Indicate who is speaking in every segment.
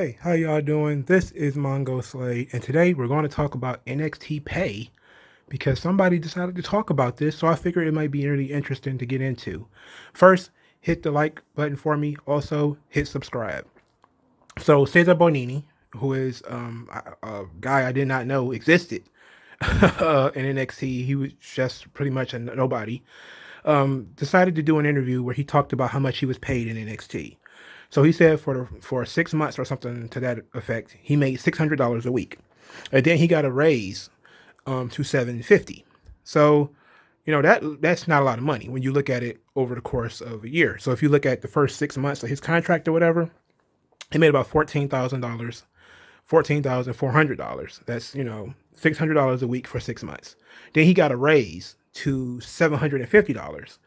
Speaker 1: Hey, how y'all doing? This is MongoSlade, and today we're going to talk about NXT pay because somebody decided to talk about this, so I figured it might be really interesting to get into. First, hit the like button for me. Also, hit subscribe. So, Cezar Bononi, who is a guy I did not know existed in NXT, he was just pretty much a nobody, decided to do an interview where he talked about how much he was paid in NXT. So he said for 6 months or something to that effect, he made $600 a week, and then he got a raise to $750. So that's not a lot of money when you look at it over the course of a year. So if you look at the first 6 months of his contract or whatever, he made about $14,000, $14,400. That's $600 a week for 6 months. Then he got a raise to $750.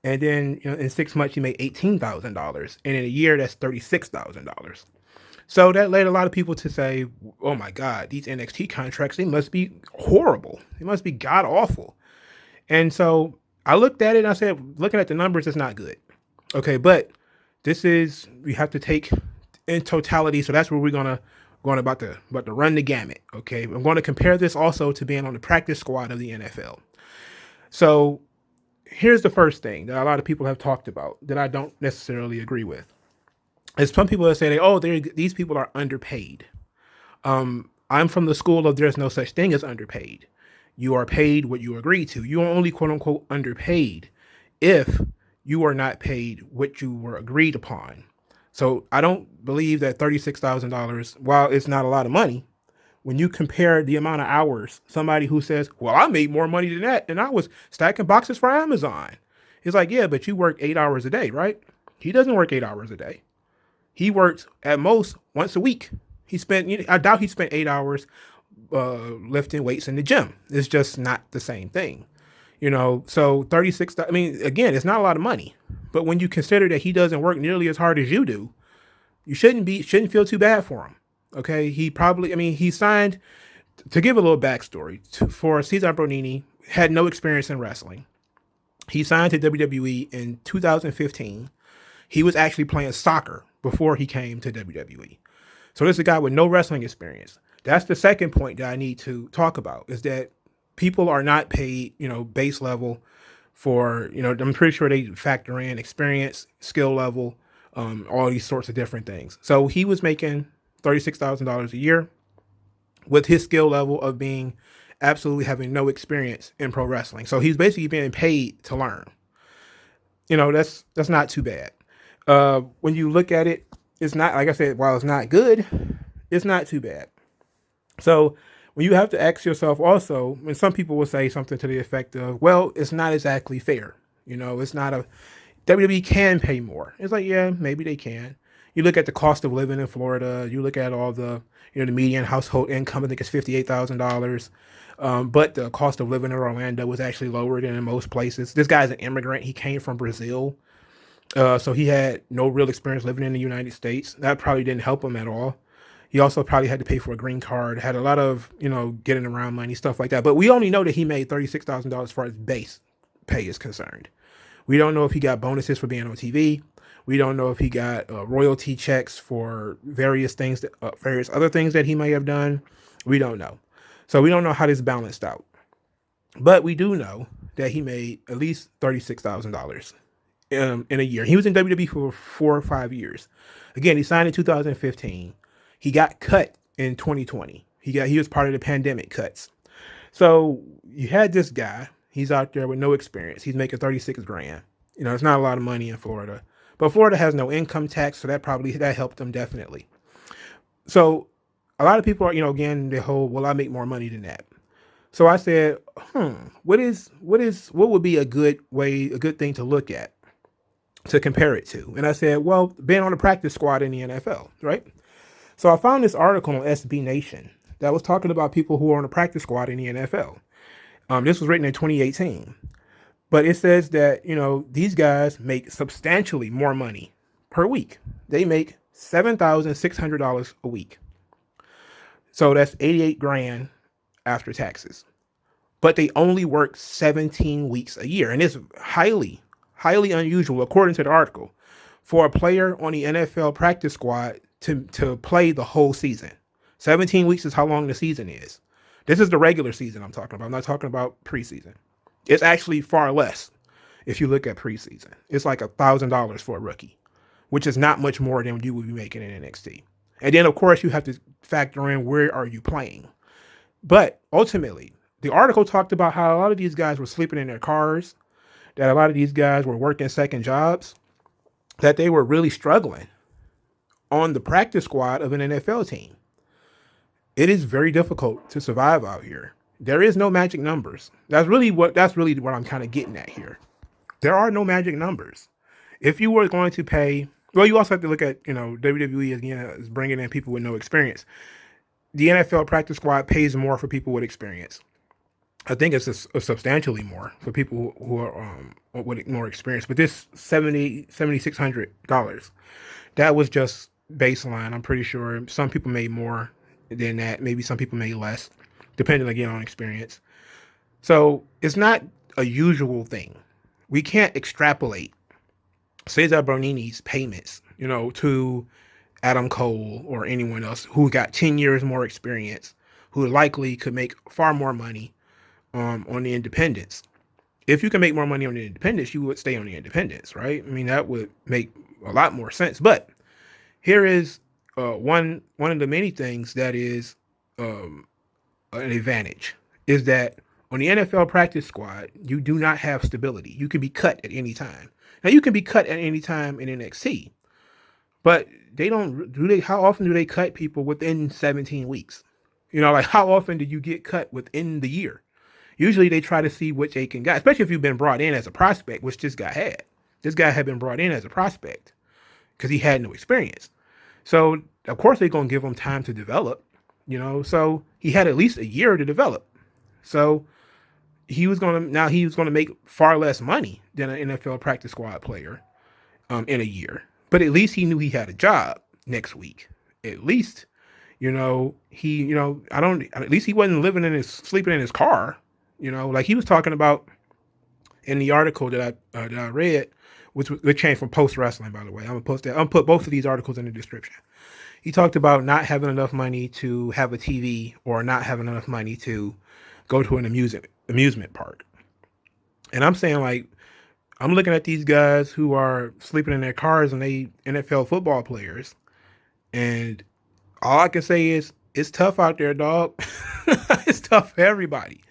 Speaker 1: And then in 6 months, he made $18,000. And in a year, that's $36,000. So that led a lot of people to say, oh my God, these NXT contracts, they must be horrible. They must be god awful. And so I looked at it and I said, looking at the numbers, it's not good. Okay, but we have to take in totality. So that's where we're going about to run the gamut. Okay, I'm going to compare this also to being on the practice squad of the NFL. So here's the first thing that a lot of people have talked about that I don't necessarily agree with. Is some people that say, these people are underpaid. I'm from the school of there's no such thing as underpaid. You are paid what you agree to. You are only quote unquote underpaid if you are not paid what you were agreed upon. So I don't believe that $36,000, while it's not a lot of money, when you compare the amount of hours, somebody who says, well, I made more money than that, and I was stacking boxes for Amazon. It's like, yeah, but you work 8 hours a day, right? He doesn't work 8 hours a day. He works at most once a week. I doubt he spent 8 hours lifting weights in the gym. It's just not the same thing. So 36, I mean, again, it's not a lot of money. But when you consider that he doesn't work nearly as hard as you do, you shouldn't feel too bad for him. Okay, he signed, to give a little backstory, for Cezar Bononi, had no experience in wrestling. He signed to WWE in 2015. He was actually playing soccer before he came to WWE. So this is a guy with no wrestling experience. That's the second point that I need to talk about, is that people are not paid, base level for, I'm pretty sure they factor in experience, skill level, all these sorts of different things. So he was making $36,000 a year with his skill level of being absolutely having no experience in pro wrestling. So he's basically being paid to learn. That's not too bad. When you look at it, it's not, like I said, while it's not good, it's not too bad. So when you have to ask yourself also, when some people will say something to the effect of, well, it's not exactly fair. It's not WWE can pay more. It's like, yeah, maybe they can. You look at the cost of living in Florida. You look at all the, the median household income. I think it's $58,000. But the cost of living in Orlando was actually lower than in most places. This guy's an immigrant. He came from Brazil. So he had no real experience living in the United States. That probably didn't help him at all. He also probably had to pay for a green card, had a lot of, getting around money, stuff like that. But we only know that he made $36,000 as far as base pay is concerned. We don't know if he got bonuses for being on TV. We don't know if he got royalty checks for various things, various other things that he may have done. We don't know. So we don't know how this balanced out. But we do know that he made at least $36,000 in a year. He was in WWE for 4 or 5 years. Again, he signed in 2015. He got cut in 2020. He was part of the pandemic cuts. So you had this guy. He's out there with no experience. He's making 36 grand. It's not a lot of money in Florida. But Florida has no income tax, so that helped them definitely. So a lot of people are, again, the whole, well, I make more money than that. So I said, what would be a good thing to look at to compare it to? And I said, well, being on the practice squad in the NFL, right? So I found this article on SB Nation that was talking about people who are on the practice squad in the NFL. This was written in 2018. But it says that, these guys make substantially more money per week. They make $7,600 a week. So that's 88 grand after taxes. But they only work 17 weeks a year. And it's highly, highly unusual, according to the article, for a player on the NFL practice squad to play the whole season. 17 weeks is how long the season is. This is the regular season I'm talking about. I'm not talking about preseason. It's actually far less if you look at preseason. It's like $1,000 for a rookie, which is not much more than you would be making in NXT. And then, of course, you have to factor in where are you playing. But ultimately, the article talked about how a lot of these guys were sleeping in their cars, that a lot of these guys were working second jobs, that they were really struggling on the practice squad of an NFL team. It is very difficult to survive out here. There is no magic numbers. That's really what I'm kind of getting at here. There are no magic numbers. If you were going to pay, well, you also have to look at, WWE again is bringing in people with no experience. The NFL practice squad pays more for people with experience. I think it's substantially more for people who are with more experience. But this $7,600, that was just baseline. I'm pretty sure some people made more than that. Maybe some people made less, depending again on experience. So it's not a usual thing. We can't extrapolate Cezar Bononi's payments, to Adam Cole or anyone else who got 10 years more experience, who likely could make far more money on the independents. If you can make more money on the independents, you would stay on the independents, right? I mean, that would make a lot more sense. But here is one of the many things that is an advantage is that on the NFL practice squad, you do not have stability. You can be cut at any time. Now, you can be cut at any time in NXT, but how often do they cut people within 17 weeks? Like how often do you get cut within the year? Usually they try to see which they can get, especially if you've been brought in as a prospect, which this guy had. This guy had been brought in as a prospect because he had no experience. So, of course, they're going to give him time to develop, so he had at least a year to develop. So he was going to make far less money than an NFL practice squad player in a year. But at least he knew he had a job next week. At least, at least he wasn't sleeping in his car, like he was talking about in the article that I read, which came from Post Wrestling, by the way. I'm gonna put both of these articles in the description. He talked about not having enough money to have a TV or not having enough money to go to an amusement park. And I'm saying, like, I'm looking at these guys who are sleeping in their cars and they NFL football players. And all I can say is it's tough out there, dog. It's tough for everybody.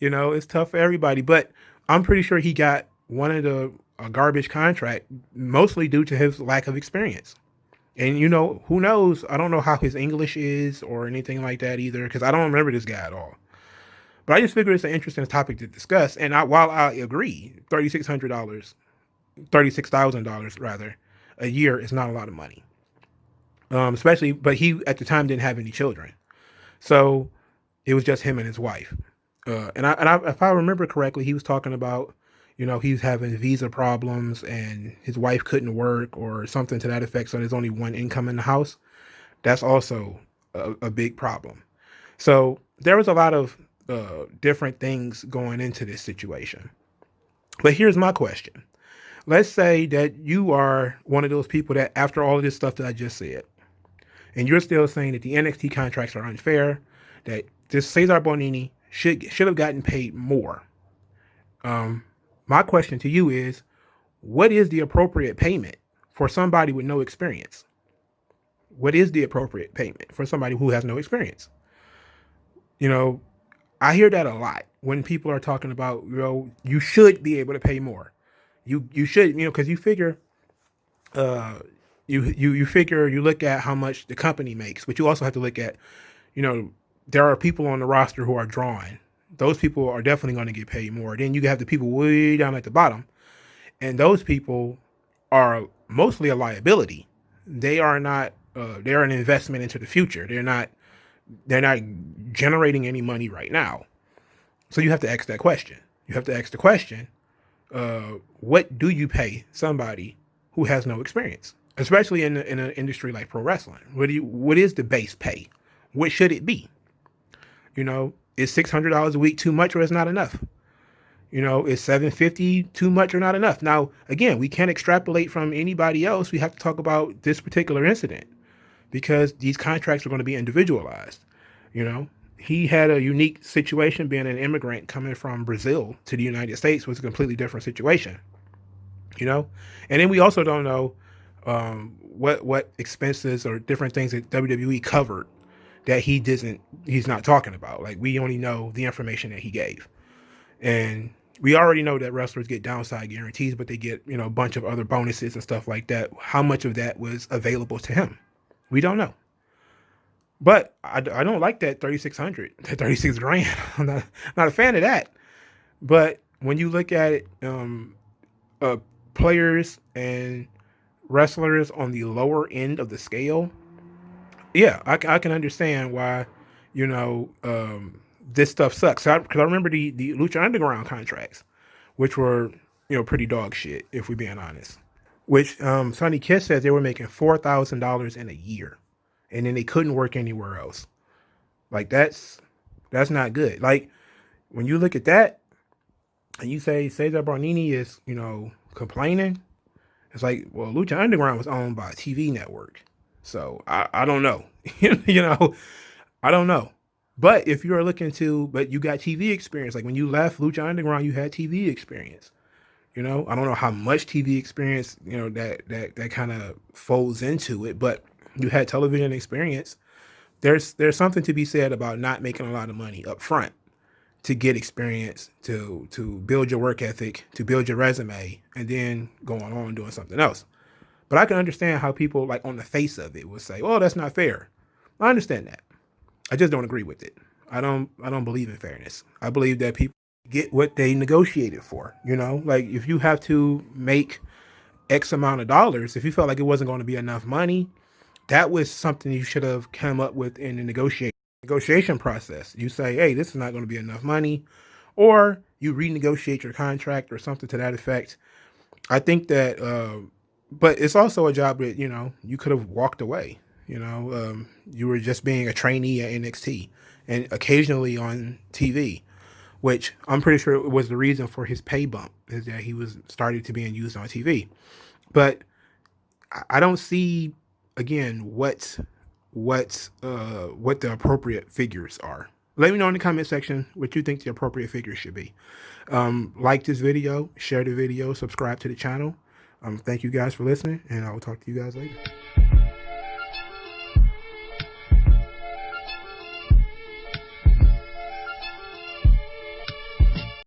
Speaker 1: It's tough for everybody. But I'm pretty sure he got a garbage contract, mostly due to his lack of experience. And, who knows? I don't know how his English is or anything like that either, because I don't remember this guy at all. But I just figured it's an interesting topic to discuss. And while I agree, $36,000 rather, a year is not a lot of money. Especially, but he at the time didn't have any children. So it was just him and his wife. And if I remember correctly, he was talking about, he's having visa problems and his wife couldn't work or something to that effect. So there's only one income in the house. That's also a big problem. So there was a lot of different things going into this situation. But here's my question. Let's say that you are one of those people that after all of this stuff that I just said, and you're still saying that the NXT contracts are unfair, that this Cezar Bononi should have gotten paid more. My question to you is, what is the appropriate payment for somebody with no experience? What is the appropriate payment for somebody who has no experience? I hear that a lot when people are talking about, you should be able to pay more. You should, because you figure, you look at how much the company makes, but you also have to look at, there are people on the roster who are drawing. Those people are definitely going to get paid more. Then you have the people way down at the bottom, and those people are mostly a liability. They are not. They're an investment into the future. They're not generating any money right now. So you have to ask that question. You have to ask the question: what do you pay somebody who has no experience, especially in an industry like pro wrestling? What is the base pay? What should it be? Is $600 a week too much or is not enough? Is $750 too much or not enough? Now, again, we can't extrapolate from anybody else. We have to talk about this particular incident. because these contracts are going to be individualized. You know, he had a unique situation being an immigrant coming from Brazil to the United States was a completely different situation. You know, and then we also don't know what expenses or different things that WWE covered that he's not talking about. Like, we only know the information that he gave. And we already know that wrestlers get downside guarantees, but they get, a bunch of other bonuses and stuff like that. How much of that was available to him? We don't know. But I don't like that 3,600, that 36 grand. I'm not a fan of that. But when you look at it, players and wrestlers on the lower end of the scale, yeah, I can understand why, this stuff sucks. Because I remember the Lucha Underground contracts, which were, pretty dog shit, if we're being honest. Which Sonny Kiss says they were making $4,000 in a year, and then they couldn't work anywhere else. Like, that's not good. Like, when you look at that, and you say Cezar Bononi is, complaining, it's like, well, Lucha Underground was owned by a TV network. So I don't know. I don't know. But if you're looking but you got TV experience. Like, when you left Lucha Underground, you had TV experience. I don't know how much TV experience, that kind of folds into it, but you had television experience. There's something to be said about not making a lot of money up front to get experience, to build your work ethic, to build your resume, and then going on doing something else. But I can understand how people, like, on the face of it, will say, "Oh, that's not fair." I understand that. I just don't agree with it. I don't believe in fairness. I believe that people get what they negotiated for. Like, if you have to make X amount of dollars, if you felt like it wasn't going to be enough money, that was something you should have come up with in the negotiation process. You say, "Hey, this is not going to be enough money," or you renegotiate your contract or something to that effect. I think that, but it's also a job that, you could have walked away. You were just being a trainee at NXT and occasionally on TV, which I'm pretty sure was the reason for his pay bump, is that he was started to being used on TV. But I don't see, again, what the appropriate figures are. Let me know in the comment section what you think the appropriate figures should be. Like this video, share the video, subscribe to the channel. Thank you guys for listening, and I will talk to you guys later.